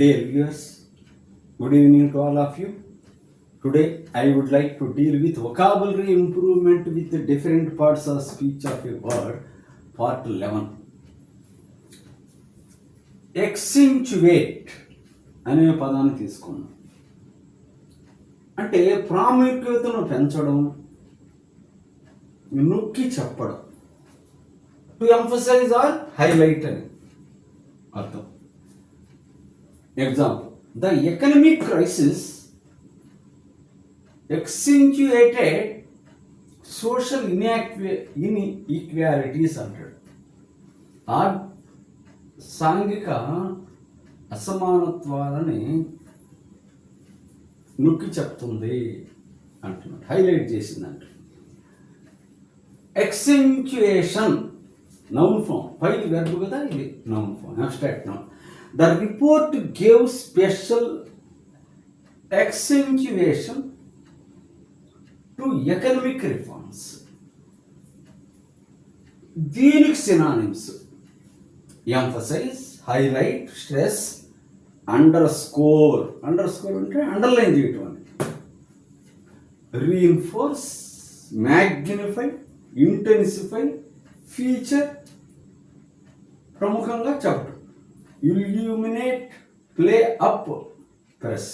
Dear viewers, good evening to all of you. Today I would like to deal with vocabulary improvement with the different parts of speech of a word, part 11. Accentuate అనే పదాన్ని తీసుకున్నాం. అంటే ప్రాముఖ్యతను పెంచడం, నొక్కి చెప్పడం, to emphasize are highlight అని అర్థం. Example, the economic crisis accentuated social inequalities అంటాడు. సాంఘిక అసమానత్వాలని నొక్కి చెప్తుంది అంటున్నాడు, హైలైట్ చేసిందంట. ఎక్సెంచుయేషన్ నౌన్ ఫామ్, పైది వెర్బ్ కదా, ఇది noun form, abstract noun. The report gave special accentuation to economic reforms. దీనికి synonyms emphasize, highlight, stress, underscore. Underscore అంటే అండర్లైన్ చేయటం అని. రీఇన్ఫోర్స్, మ్యాగ్నిఫై, ఇంటెన్సిఫై, ఫీచర్, ప్రముఖంగా చెప్పటం. illuminate, play up, press.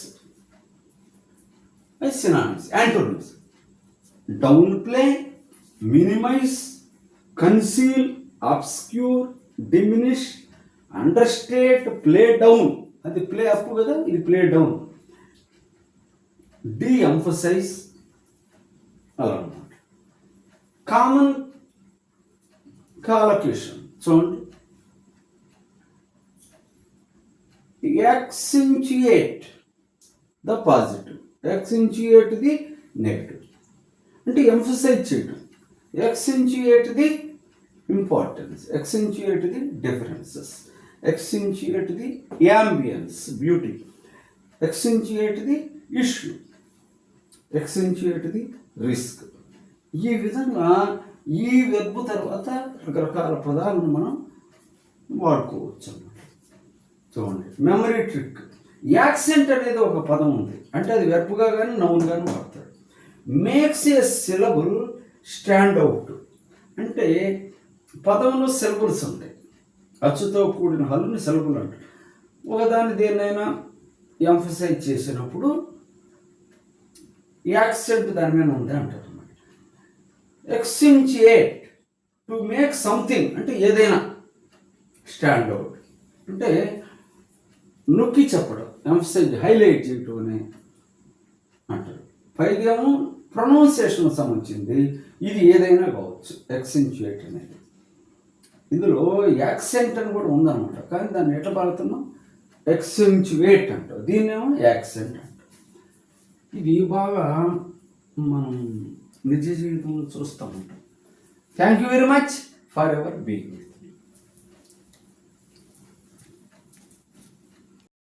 Synonyms, antonyms: downplay, minimize, conceal, obscure, diminish, understate, play down. అది play up కదా, ఇది play down. de-emphasize అలా అన్నమాట. కామన్ కాలక్యులేషన్ చూడండి. Accentuate the positive, accentuate the negative. అంటే ఎంఫసైజ్ చేయటం, accentuate the importance, accentuate the differences, accentuate the ambience, beauty, accentuate the issue, accentuate the risk. ఈ విధంగా ఈ వెర్బ్ తర్వాత రకరకాల పదాలను మనం వాడుకోవచ్చు అన్నమాట. చూడండి, మెమరీ ట్రిక్. యాక్సెంట్ అనేది ఒక పదం ఉంది, అంటే అది వెర్బ్గా కానీ నౌన్ కానీ వాడతాడు. Makes a syllable stand out, అంటే పదంలో సిలబుల్స్ ఉంటాయి, అచ్చుతో కూడిన హల్లుని సిలబుల్ అంటారు. ఒకదాన్ని దేన్నైనా ఎంఫసైజ్ చేసినప్పుడు యాక్సెంట్ దాని మీద ఉంది అంటారు అన్నమాట. ఎక్సెంచుయేట్, టు మేక్ సంథింగ్, అంటే ఏదైనా స్టాండ్ అవుట్, అంటే నొక్కి చెప్పడం, ఎంఫసైజ్, హైలైట్ చేయటం అని అంటారు. పైదేమో ప్రొనౌన్సియేషన్ సంబంధించింది, ఇది ఏదైనా కావచ్చు ఎక్సెంచుయేట్ అనేది. ఇందులో యాక్సెంట్ అని కూడా ఉందన్నమాట, కానీ దాన్ని ఎట్లా పాడుతున్నాం, ఎక్సెంచుయేట్ అంటారు, దీన్నేమో యాక్సెంట్ అంటారు. ఇది బాగా మనం నిజ జీవితంలో చూస్తూ ఉంటాం. Thank you very much for ever being.